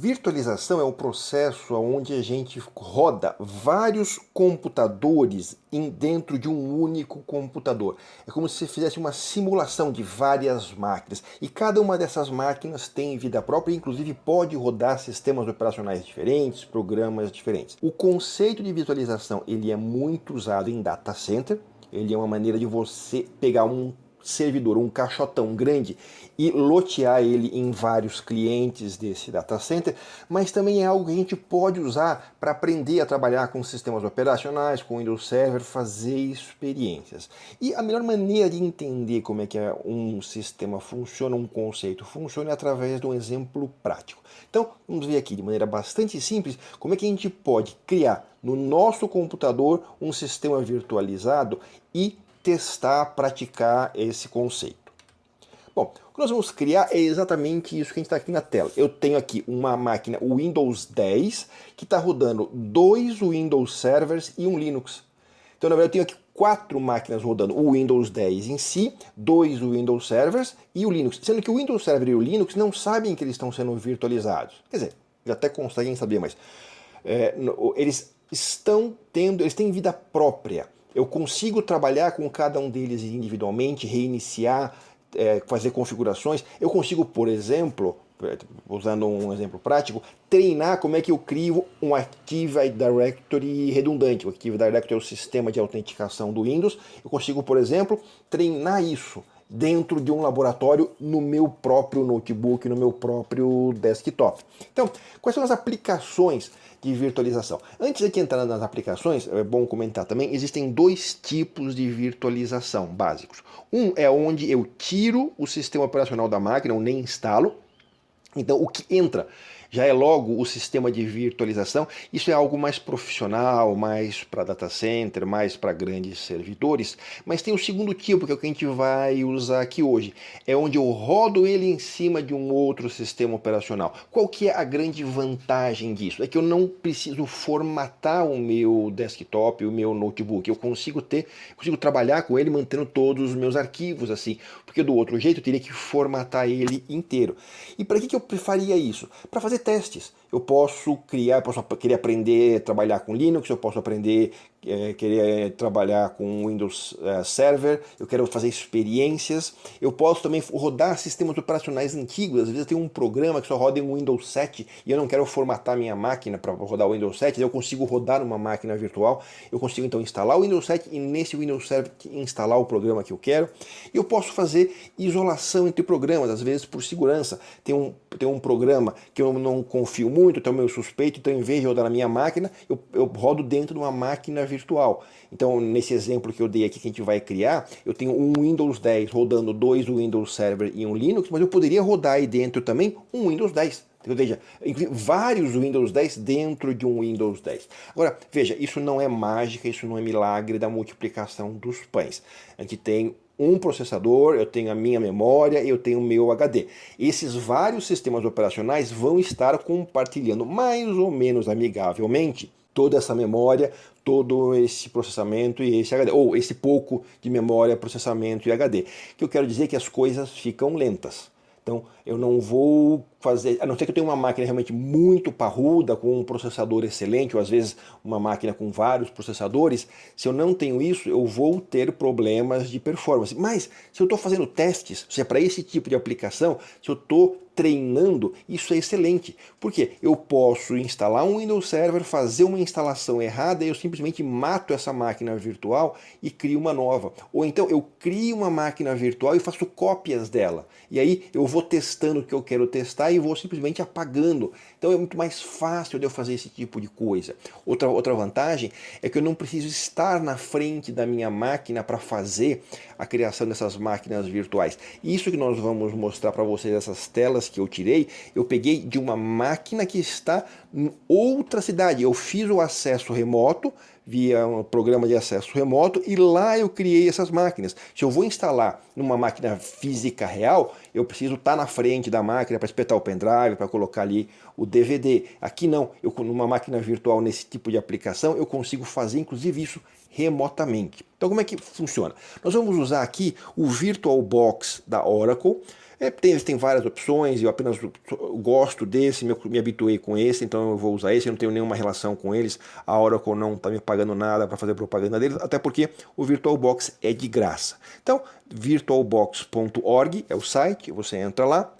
Virtualização é o processo onde a gente roda vários computadores dentro de um único computador. É como se você fizesse uma simulação de várias máquinas. E cada uma dessas máquinas tem vida própria e inclusive pode rodar sistemas operacionais diferentes, programas diferentes. O conceito de virtualização ele é muito usado em data center. Ele é uma maneira de você pegar um servidor, um caixotão grande e lotear ele em vários clientes desse data center, mas também é algo que a gente pode usar para aprender a trabalhar com sistemas operacionais, com Windows Server, fazer experiências. E a melhor maneira de entender como é que um sistema funciona, um conceito funciona, é através de um exemplo prático. Então, vamos ver aqui de maneira bastante simples como é que a gente pode criar no nosso computador um sistema virtualizado e testar, praticar esse conceito. Bom, o que nós vamos criar é exatamente isso que a gente está aqui na tela. Eu tenho aqui uma máquina Windows 10 que está rodando 2 Windows Servers e um Linux. Então, na verdade, eu tenho aqui 4 máquinas rodando o Windows 10 em si, 2 Windows Servers e o Linux. Sendo que o Windows Server e o Linux não sabem que eles estão sendo virtualizados. Quer dizer, já até conseguem saber, mas eles têm vida própria. Eu consigo trabalhar com cada um deles individualmente, reiniciar, fazer configurações. Eu consigo, por exemplo, usando um exemplo prático, treinar como é que eu crio um Active Directory redundante. O Active Directory é o sistema de autenticação do Windows. Eu consigo, por exemplo, treinar isso dentro de um laboratório no meu próprio notebook, no meu próprio desktop. Então, quais são as aplicações de virtualização? Antes de entrar nas aplicações, é bom comentar também, existem 2 tipos de virtualização básicos. Um é onde eu tiro o sistema operacional da máquina, eu nem instalo. Então, o que entra já é logo o sistema de virtualização. Isso é algo mais profissional, mais para data center, mais para grandes servidores. Mas tem o segundo tipo, que é o que a gente vai usar aqui hoje. É onde eu rodo ele em cima de um outro sistema operacional. Qual que é a grande vantagem disso? É que eu não preciso formatar o meu desktop, o meu notebook. Eu consigo trabalhar com ele mantendo todos os meus arquivos assim. Porque do outro jeito eu teria que formatar ele inteiro. E para que eu faria isso? Para fazer testes. Eu posso querer aprender a trabalhar com Linux, eu posso querer trabalhar com Windows Server, eu quero fazer experiências, eu posso também rodar sistemas operacionais antigos. Às vezes eu tenho um programa que só roda em Windows 7 e eu não quero formatar minha máquina para rodar o Windows 7, eu consigo rodar numa máquina virtual, eu consigo então instalar o Windows 7 e nesse Windows Server instalar o programa que eu quero. Eu posso fazer isolação entre programas, às vezes por segurança. Tem um programa que eu não confio muito, então eu suspeito, então em vez de rodar na minha máquina, eu rodo dentro de uma máquina virtual. Então nesse exemplo que eu dei aqui que a gente vai criar, eu tenho um Windows 10 rodando 2 Windows Server e um Linux, mas eu poderia rodar aí dentro também um Windows 10. Ou seja, vários Windows 10 dentro de um Windows 10. Agora, veja, isso não é mágica, isso não é milagre da multiplicação dos pães. A gente tem um processador, eu tenho a minha memória, eu tenho o meu HD. Esses vários sistemas operacionais vão estar compartilhando mais ou menos amigavelmente toda essa memória, todo esse processamento e esse HD, ou esse pouco de memória, processamento e HD. O que eu quero dizer é que as coisas ficam lentas. Então, eu não vou fazer, a não ser que eu tenha uma máquina realmente muito parruda, com um processador excelente, ou às vezes uma máquina com vários processadores. Se eu não tenho isso, eu vou ter problemas de performance. Mas, se eu estou fazendo testes, se é para esse tipo de aplicação, se eu estou treinando, isso é excelente. Por quê? Eu posso instalar um Windows Server, fazer uma instalação errada e eu simplesmente mato essa máquina virtual e crio uma nova. Ou então eu crio uma máquina virtual e faço cópias dela. E aí eu vou testando o que eu quero testar e vou simplesmente apagando. Então é muito mais fácil de eu fazer esse tipo de coisa. Outra vantagem é que eu não preciso estar na frente da minha máquina para fazer a criação dessas máquinas virtuais. Isso que nós vamos mostrar para vocês, essas telas que eu tirei, eu peguei de uma máquina que está em outra cidade. Eu fiz o acesso remoto via um programa de acesso remoto e lá eu criei essas máquinas. Se eu vou instalar numa máquina física real, eu preciso estar na frente da máquina para espetar o pendrive, para colocar ali o DVD. Aqui não, numa máquina virtual nesse tipo de aplicação, eu consigo fazer inclusive isso remotamente. Então como é que funciona? Nós vamos usar aqui o VirtualBox da Oracle. Tem várias opções, eu apenas gosto desse, me habituei com esse, então eu vou usar esse, eu não tenho nenhuma relação com eles, a Oracle não está me pagando nada para fazer propaganda deles, até porque o VirtualBox é de graça. Então, virtualbox.org é o site, você entra lá,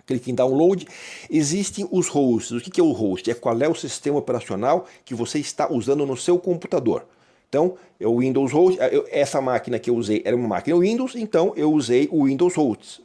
clique em download. Existem os hosts. O que é o host? É qual é o sistema operacional que você está usando no seu computador. Então, o Windows Host, essa máquina que eu usei era uma máquina Windows, então eu usei o Windows Host.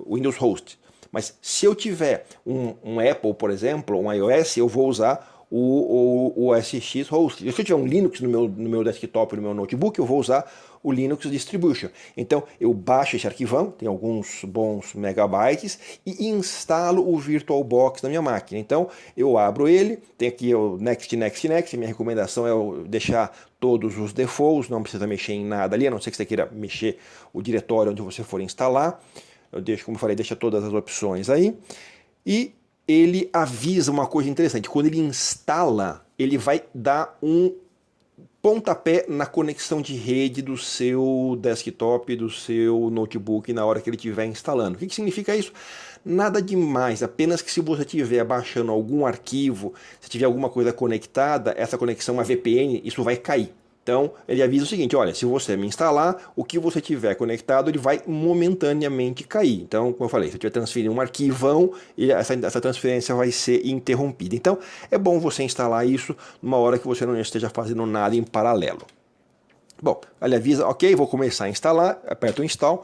O Windows Host. Mas se eu tiver um Apple, por exemplo, um iOS, eu vou usar o OSX Host. Se eu tiver um Linux no meu desktop, no meu notebook, eu vou usar o Linux Distribution. Então eu baixo esse arquivão, tem alguns bons megabytes, e instalo o VirtualBox na minha máquina. Então eu abro ele, tem aqui o Next, Next, Next. Minha recomendação é eu deixar todos os defaults, não precisa mexer em nada ali, a não ser que você queira mexer o diretório onde você for instalar. Eu deixo, como eu falei, deixa todas as opções aí. E ele avisa uma coisa interessante. Quando ele instala, ele vai dar um pontapé na conexão de rede do seu desktop, do seu notebook na hora que ele estiver instalando. O que significa isso? Nada demais, apenas que se você estiver baixando algum arquivo, se tiver alguma coisa conectada, essa conexão a VPN, isso vai cair. Então, ele avisa o seguinte, olha, se você me instalar, o que você tiver conectado, ele vai momentaneamente cair. Então, como eu falei, se eu estiver transferindo um arquivão, essa transferência vai ser interrompida. Então, é bom você instalar isso numa hora que você não esteja fazendo nada em paralelo. Bom, ele avisa, ok, vou começar a instalar, aperta o install.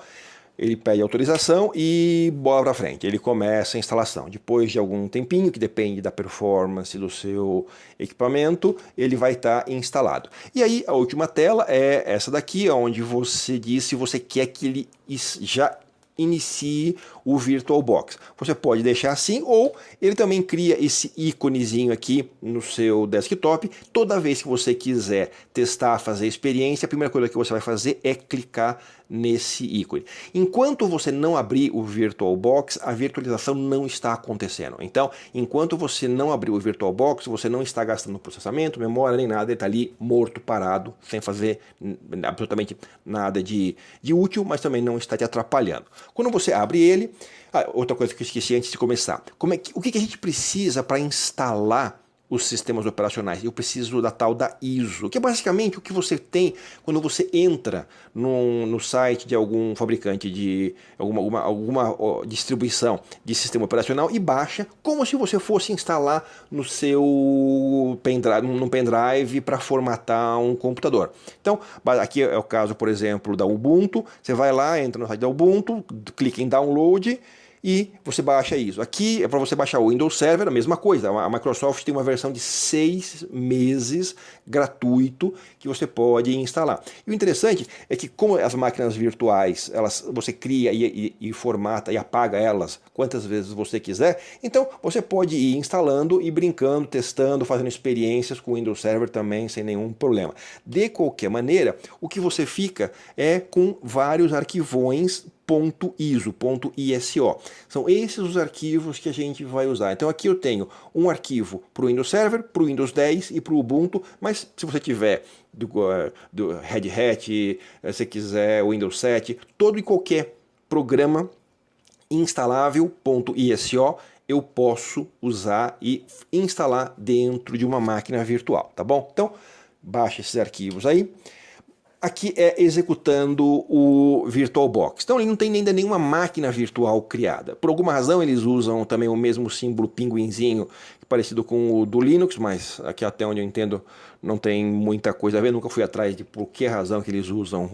Ele pede autorização e bola para frente. Ele começa a instalação. Depois de algum tempinho, que depende da performance do seu equipamento, ele vai estar instalado. E aí a última tela é essa daqui, onde você diz se você quer que ele já inicie o VirtualBox. Você pode deixar assim, ou ele também cria esse íconezinho aqui no seu desktop. Toda vez que você quiser testar, fazer experiência, a primeira coisa que você vai fazer é clicar nesse ícone. Enquanto você não abrir o VirtualBox, a virtualização não está acontecendo. Então, enquanto você não abrir o VirtualBox, você não está gastando processamento, memória, nem nada, ele está ali morto, parado, sem fazer absolutamente nada de útil, mas também não está te atrapalhando. Quando você abre ele, outra coisa que eu esqueci antes de começar, o que a gente precisa para instalar os sistemas operacionais? Eu preciso da tal da ISO, que é basicamente o que você tem quando você entra no site de algum fabricante de alguma distribuição de sistema operacional e baixa, como se você fosse instalar no seu pendrive, num pendrive para formatar um computador. Então, aqui é o caso, por exemplo, da Ubuntu. Você vai lá, entra no site da Ubuntu, clica em download, e você baixa isso. Aqui é para você baixar o Windows Server, a mesma coisa. A Microsoft tem uma versão de 6 meses gratuito que você pode instalar. E o interessante é que, como as máquinas virtuais, você cria e formata e apaga elas quantas vezes você quiser, então você pode ir instalando e brincando, testando, fazendo experiências com o Windows Server também sem nenhum problema. De qualquer maneira, o que você fica é com vários arquivões .iso, .iso. São esses os arquivos que a gente vai usar. Então aqui eu tenho um arquivo para o Windows Server, para o Windows 10 e para o Ubuntu, mas se você tiver do Red Hat, se quiser o Windows 7, todo e qualquer programa instalável .iso eu posso usar e instalar dentro de uma máquina virtual, tá bom? Então baixa esses arquivos aí. Aqui é executando o VirtualBox. Então ele não tem ainda nenhuma máquina virtual criada. Por alguma razão eles usam também o mesmo símbolo pinguinzinho, parecido com o do Linux, mas aqui até onde eu entendo não tem muita coisa a ver. Nunca fui atrás de por que razão que eles usam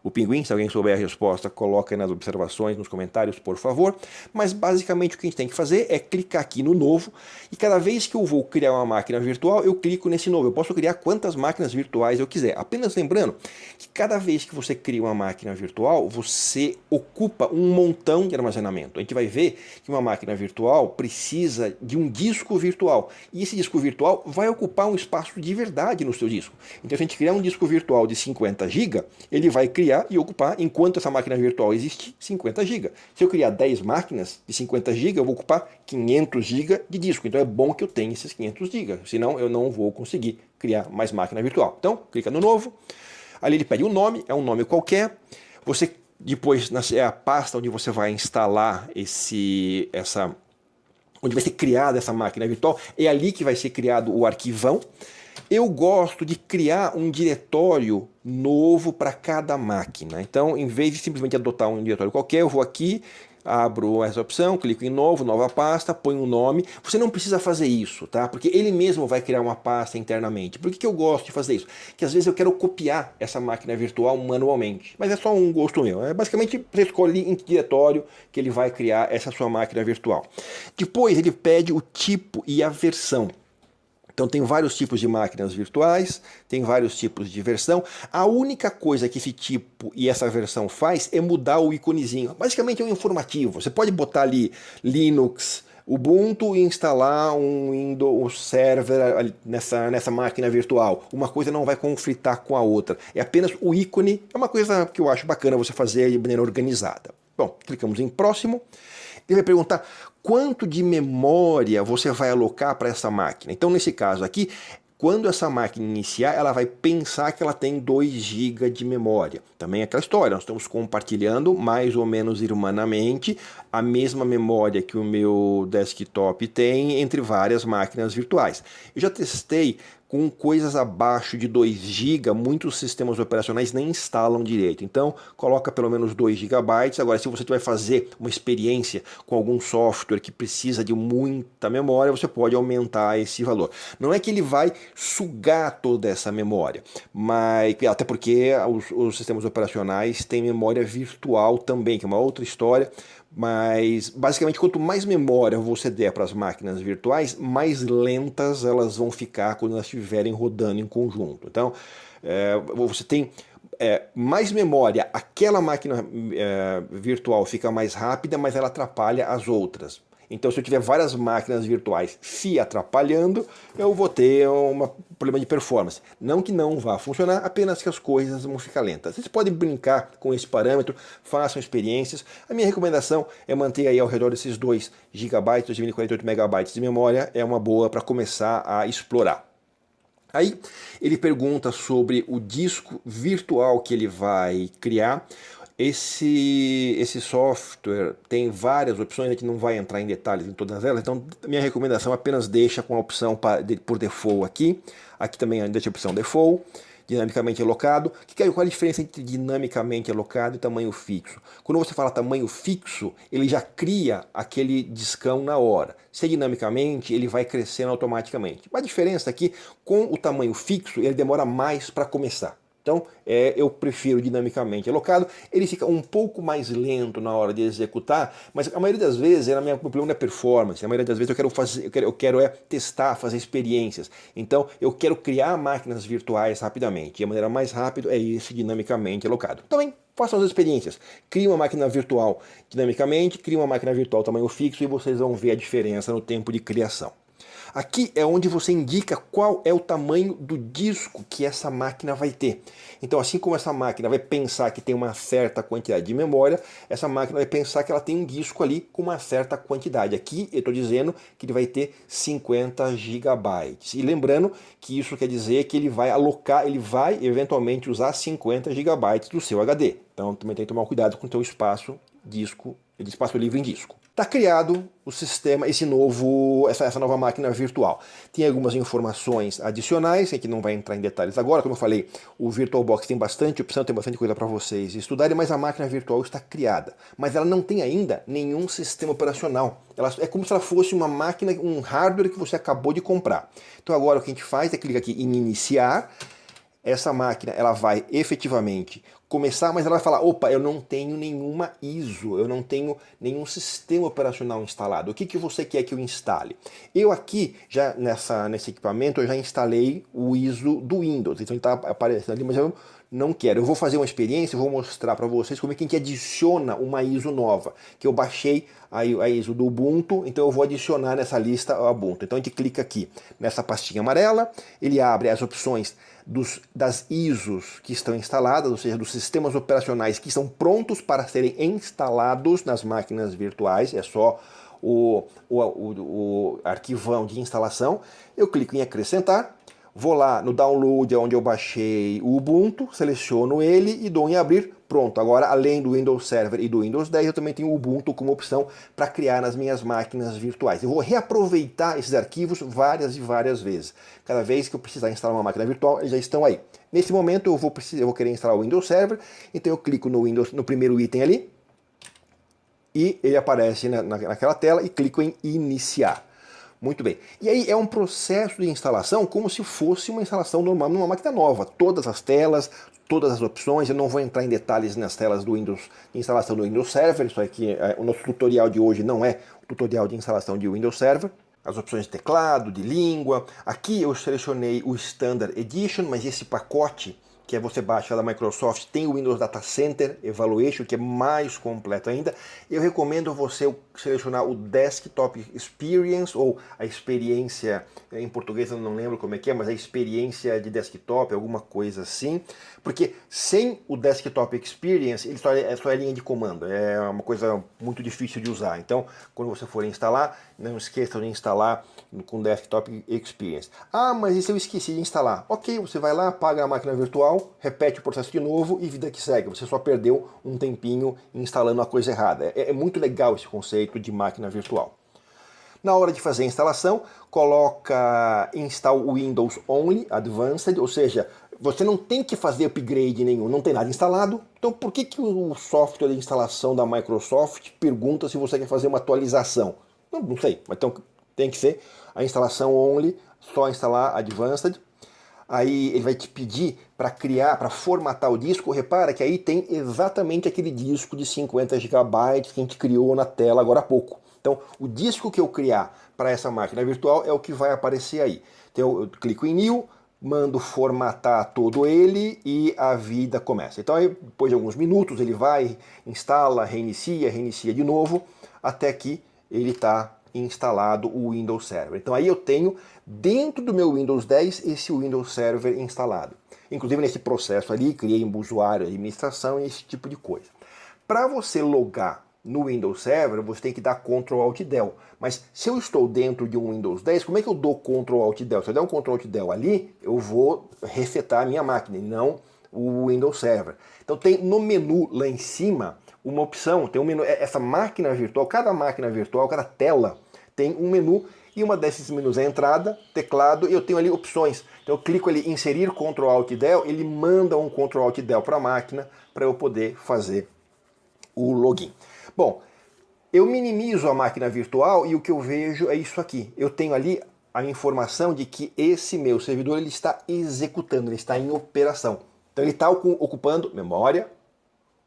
o pinguim. Se alguém souber a resposta, coloca aí nas observações, nos comentários, por favor. Mas basicamente o que a gente tem que fazer é clicar aqui no novo, e cada vez que eu vou criar uma máquina virtual, eu clico nesse novo. Eu posso criar quantas máquinas virtuais eu quiser. Apenas lembrando que cada vez que você cria uma máquina virtual, você ocupa um montão de armazenamento. A gente vai ver que uma máquina virtual precisa de um disco virtual. E esse disco virtual vai ocupar um espaço de verdade no seu disco. Então, se a gente criar um disco virtual de 50 GB, ele vai criar e ocupar, enquanto essa máquina virtual existe, 50 GB. Se eu criar 10 máquinas de 50 GB, eu vou ocupar 500 GB de disco. Então é bom que eu tenha esses 500 GB, senão eu não vou conseguir criar mais máquina virtual. Então, clica no novo. Ali ele pede um nome, é um nome qualquer. Você Depois é a pasta onde você vai instalar onde vai ser criada essa máquina virtual, é ali que vai ser criado o arquivão. Eu gosto de criar um diretório novo para cada máquina. Então, em vez de simplesmente adotar um diretório qualquer, eu vou aqui, abro essa opção, clico em novo, nova pasta, ponho um nome. Você não precisa fazer isso, tá? Porque ele mesmo vai criar uma pasta internamente. Por que eu gosto de fazer isso? Porque às vezes eu quero copiar essa máquina virtual manualmente. Mas é só um gosto meu. É basicamente você escolhe em que diretório que ele vai criar essa sua máquina virtual. Depois ele pede o tipo e a versão. Então tem vários tipos de máquinas virtuais, tem vários tipos de versão. A única coisa que esse tipo e essa versão faz é mudar o íconezinho. Basicamente é um informativo. Você pode botar ali Linux, Ubuntu e instalar um Windows Server nessa máquina virtual. Uma coisa não vai conflitar com a outra. É apenas o ícone. É uma coisa que eu acho bacana você fazer de maneira organizada. Bom, clicamos em próximo. Ele vai perguntar quanto de memória você vai alocar para essa máquina. Então, nesse caso aqui, quando essa máquina iniciar, ela vai pensar que ela tem 2 GB de memória. Também é aquela história, nós estamos compartilhando mais ou menos irmanamente a mesma memória que o meu desktop tem entre várias máquinas virtuais. Eu já testei com coisas abaixo de 2 GB, muitos sistemas operacionais nem instalam direito. Então, coloca pelo menos 2 GB. Agora, se você vai fazer uma experiência com algum software que precisa de muita memória, você pode aumentar esse valor. Não é que ele vai sugar toda essa memória, mas até porque os sistemas operacionais têm memória virtual também, que é uma outra história. Mas, basicamente, quanto mais memória você der para as máquinas virtuais, mais lentas elas vão ficar quando elas estiverem rodando em conjunto. Então, você tem mais memória, aquela máquina virtual fica mais rápida, mas ela atrapalha as outras. Então, se eu tiver várias máquinas virtuais se atrapalhando, eu vou ter um problema de performance. Não que não vá funcionar, apenas que as coisas vão ficar lentas. Vocês podem brincar com esse parâmetro, façam experiências. A minha recomendação é manter aí ao redor desses 2 GB, 2048 MB de memória, é uma boa para começar a explorar. Aí ele pergunta sobre o disco virtual que ele vai criar. Esse software tem várias opções, a gente não vai entrar em detalhes em todas elas, então minha recomendação apenas deixa com a opção por default aqui. Aqui também deixa a opção default, dinamicamente alocado. Qual é a diferença entre dinamicamente alocado e tamanho fixo? Quando você fala tamanho fixo, ele já cria aquele discão na hora. Se é dinamicamente, ele vai crescendo automaticamente. A diferença aqui, com o tamanho fixo, ele demora mais para começar. Então, eu prefiro dinamicamente alocado. Ele fica um pouco mais lento na hora de executar, mas a maioria das vezes o problema não é performance. A maioria das vezes eu quero testar, fazer experiências. Então, eu quero criar máquinas virtuais rapidamente. E a maneira mais rápida é esse dinamicamente alocado. Também façam as experiências. Crie uma máquina virtual dinamicamente, crie uma máquina virtual tamanho fixo e vocês vão ver a diferença no tempo de criação. Aqui é onde você indica qual é o tamanho do disco que essa máquina vai ter. Então, assim como essa máquina vai pensar que tem uma certa quantidade de memória, essa máquina vai pensar que ela tem um disco ali com uma certa quantidade. Aqui eu estou dizendo que ele vai ter 50 GB. E lembrando que isso quer dizer que ele vai alocar, ele vai eventualmente usar 50 GB do seu HD. Então também tem que tomar cuidado com o seu espaço espaço livre em disco. Está criado o sistema, essa nova máquina virtual. Tem algumas informações adicionais, que não vai entrar em detalhes agora. Como eu falei, o VirtualBox tem bastante opção, tem bastante coisa para vocês estudarem, mas a máquina virtual está criada. Mas ela não tem ainda nenhum sistema operacional. Ela é como se ela fosse uma máquina, um hardware que você acabou de comprar. Então agora o que a gente faz é clicar aqui em iniciar. Essa máquina ela vai efetivamente começar, mas ela vai falar, opa, eu não tenho nenhuma ISO, eu não tenho nenhum sistema operacional instalado. O que você quer que eu instale? Eu aqui, já nesse equipamento, eu já instalei o ISO do Windows, então ele está aparecendo ali, mas eu não quero. Eu vou fazer uma experiência, eu vou mostrar para vocês como é que a gente adiciona uma ISO nova, que eu baixei a ISO do Ubuntu, então eu vou adicionar nessa lista o Ubuntu. Então a gente clica aqui nessa pastinha amarela, ele abre as opções das ISOs que estão instaladas, ou seja, dos sistemas operacionais que estão prontos para serem instalados nas máquinas virtuais, é só o arquivão de instalação. Eu clico em acrescentar. vou lá no download onde eu baixei o Ubuntu, seleciono ele e dou em abrir. Pronto, agora além do Windows Server e do Windows 10, eu também tenho o Ubuntu como opção para criar nas minhas máquinas virtuais. Eu vou reaproveitar esses arquivos várias e várias vezes. Cada vez que eu precisar instalar uma máquina virtual, eles já estão aí. Nesse momento eu vou querer instalar o Windows Server, então eu clico no primeiro item ali, e ele aparece naquela tela e clico em iniciar. Muito bem. E aí é um processo de instalação como se fosse uma instalação normal numa máquina nova. Todas as telas, todas as opções, eu não vou entrar em detalhes nas telas do Windows, de instalação do Windows Server, isso aqui, o nosso tutorial de hoje não é o tutorial de instalação de Windows Server. As opções de teclado, de língua. Aqui eu selecionei o Standard Edition, mas esse pacote que você baixa da Microsoft, tem o Windows Data Center Evaluation, que é mais completo ainda. Eu recomendo você selecionar o Desktop Experience, ou a experiência, em português eu não lembro como é que é, mas a experiência de desktop, alguma coisa assim. Porque sem o Desktop Experience, ele só é linha de comando, é uma coisa muito difícil de usar. Então, quando você for instalar, não esqueça de instalar com Desktop Experience. Ah, mas e se eu esqueci de instalar? Ok, você vai lá, apaga a máquina virtual, repete o processo de novo e vida que segue. Você só perdeu um tempinho instalando a coisa errada. É muito legal esse conceito de máquina virtual. Na hora de fazer a instalação, coloca Install Windows Only Advanced, ou seja, você não tem que fazer upgrade nenhum, não tem nada instalado. Então por que o software de instalação da Microsoft pergunta se você quer fazer uma atualização? Não sei, mas então tem que ser a instalação Only, só instalar Advanced. Aí ele vai te pedir para criar, para formatar o disco. Repara que aí tem exatamente aquele disco de 50 GB que a gente criou na tela agora há pouco. Então, o disco que eu criar para essa máquina virtual é o que vai aparecer aí. Então, eu clico em New, mando formatar todo ele e a vida começa. Então, aí, depois de alguns minutos, ele vai, instala, reinicia de novo, até que ele está instalado o Windows Server. Então aí eu tenho dentro do meu Windows 10 esse Windows Server instalado. Inclusive nesse processo ali, criei um usuário, administração e esse tipo de coisa. Para você logar no Windows Server, você tem que dar Ctrl Alt Del. Mas se eu estou dentro de um Windows 10, como é que eu dou Ctrl Alt Del? Se eu der um Ctrl Alt Del ali, eu vou resetar a minha máquina e não o Windows Server. Então tem no menu lá em cima uma opção, tem um menu, essa máquina virtual, cada tela tem um menu e uma desses menus é entrada, teclado e eu tenho ali opções. Então eu clico ali inserir Ctrl Alt Del, ele manda um Ctrl Alt Del para a máquina para eu poder fazer o login. Bom, eu minimizo a máquina virtual e o que eu vejo é isso aqui. Eu tenho ali a informação de que esse meu servidor ele está executando, ele está em operação. Então ele está ocupando memória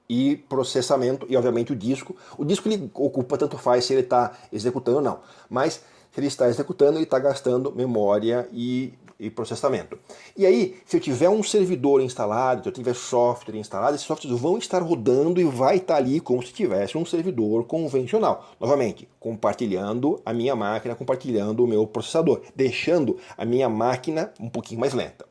e processamento e obviamente o disco. O disco ele ocupa, tanto faz se ele está executando ou não. Mas se ele está executando, ele está gastando memória e processamento. E aí, se eu tiver um servidor instalado, se eu tiver software instalado, esses softwares vão estar rodando e vai estar ali como se tivesse um servidor convencional. Novamente, compartilhando a minha máquina, compartilhando o meu processador, deixando a minha máquina um pouquinho mais lenta.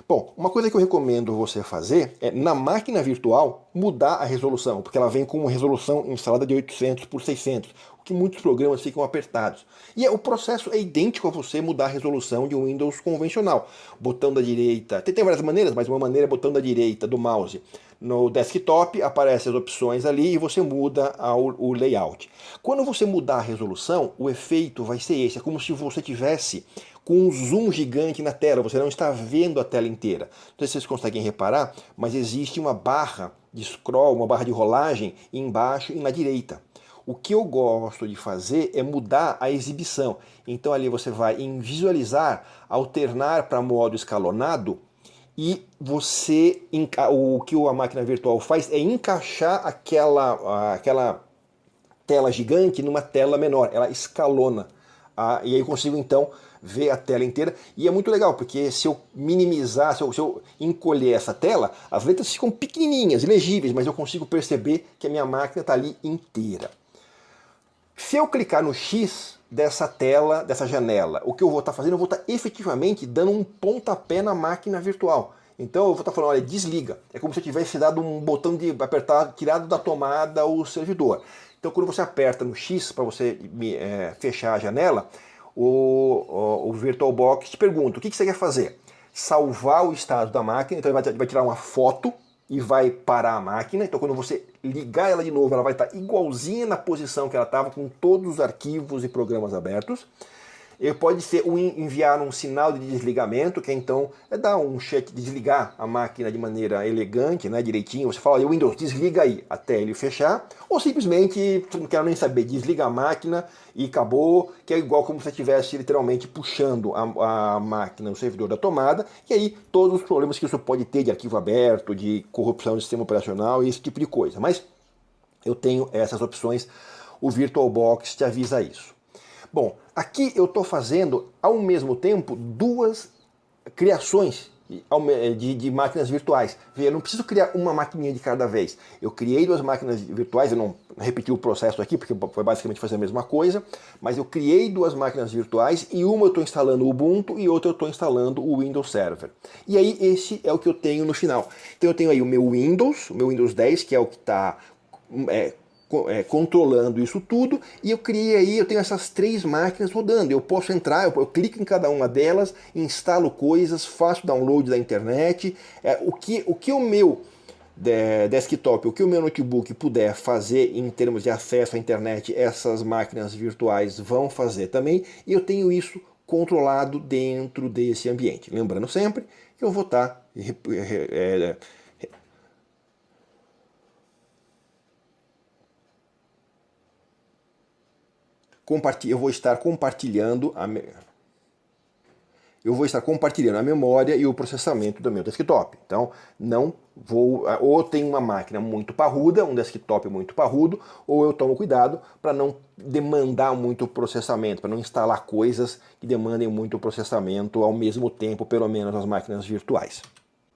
Bom, uma coisa que eu recomendo você fazer é, na máquina virtual, mudar a resolução, porque ela vem com uma resolução instalada de 800 por 600, o que muitos programas ficam apertados. E o processo é idêntico a você mudar a resolução de um Windows convencional. Botão da direita, tem várias maneiras, mas uma maneira é botão da direita do mouse. No desktop aparecem as opções ali e você muda o layout. Quando você mudar a resolução, o efeito vai ser esse, é como se você tivesse com um zoom gigante na tela, você não está vendo a tela inteira. Não sei se vocês conseguem reparar, mas existe uma barra de scroll, uma barra de rolagem embaixo e na direita. O que eu gosto de fazer é mudar a exibição. Então ali você vai em visualizar, alternar para modo escalonado e você, o que a máquina virtual faz é encaixar aquela tela gigante numa tela menor, ela escalona. E aí eu consigo então ver a tela inteira. E é muito legal, porque se eu minimizar, se eu encolher essa tela, as letras ficam pequenininhas, legíveis, mas eu consigo perceber que a minha máquina está ali inteira. Se eu clicar no X dessa tela, dessa janela, o que eu vou estar fazendo? Eu vou estar efetivamente dando um pontapé na máquina virtual. Então eu vou estar falando, olha, desliga. É como se eu tivesse dado um botão de apertar, tirado da tomada o servidor. Então quando você aperta no X para você fechar a janela, o VirtualBox te pergunta, o que você quer fazer? Salvar o estado da máquina, então ele vai tirar uma foto e vai parar a máquina, então quando você ligar ela de novo, ela vai estar igualzinha na posição que ela estava, com todos os arquivos e programas abertos. Ele pode ser enviar um sinal de desligamento, que então é dar um check de desligar a máquina de maneira elegante, né, direitinho. Você fala, Windows, desliga aí, até ele fechar. Ou simplesmente, não quero nem saber, desliga a máquina e acabou, que é igual como se você estivesse literalmente puxando a máquina no servidor da tomada. E aí todos os problemas que isso pode ter de arquivo aberto, de corrupção do sistema operacional e esse tipo de coisa. Mas eu tenho essas opções, o VirtualBox te avisa isso. Bom, aqui eu estou fazendo ao mesmo tempo duas criações de máquinas virtuais. Eu não preciso criar uma maquininha de cada vez. Eu criei duas máquinas virtuais, eu não repeti o processo aqui, porque foi basicamente fazer a mesma coisa, mas eu criei duas máquinas virtuais e uma eu estou instalando o Ubuntu e outra eu estou instalando o Windows Server. E aí esse é o que eu tenho no final. Então eu tenho aí o meu Windows 10, que é o que está controlando isso tudo, e eu criei aí, eu tenho essas três máquinas rodando. Eu posso entrar, eu clico em cada uma delas, instalo coisas, faço download da internet. O que o meu desktop, o que o meu notebook puder fazer em termos de acesso à internet, essas máquinas virtuais vão fazer também, e eu tenho isso controlado dentro desse ambiente. Lembrando sempre que eu vou estar eu vou estar compartilhando a memória e o processamento do meu desktop. Então, não vou, ou tem uma máquina muito parruda, um desktop muito parrudo, ou eu tomo cuidado para não demandar muito processamento, para não instalar coisas que demandem muito processamento ao mesmo tempo, pelo menos nas máquinas virtuais.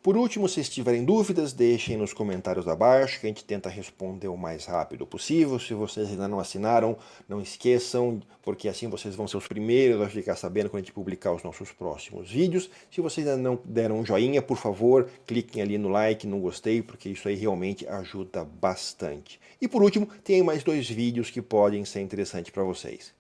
Por último, se tiverem dúvidas, deixem nos comentários abaixo, que a gente tenta responder o mais rápido possível. Se vocês ainda não assinaram, não esqueçam, porque assim vocês vão ser os primeiros a ficar sabendo quando a gente publicar os nossos próximos vídeos. Se vocês ainda não deram um joinha, por favor, cliquem ali no like, no gostei, porque isso aí realmente ajuda bastante. E por último, tem mais dois vídeos que podem ser interessantes para vocês.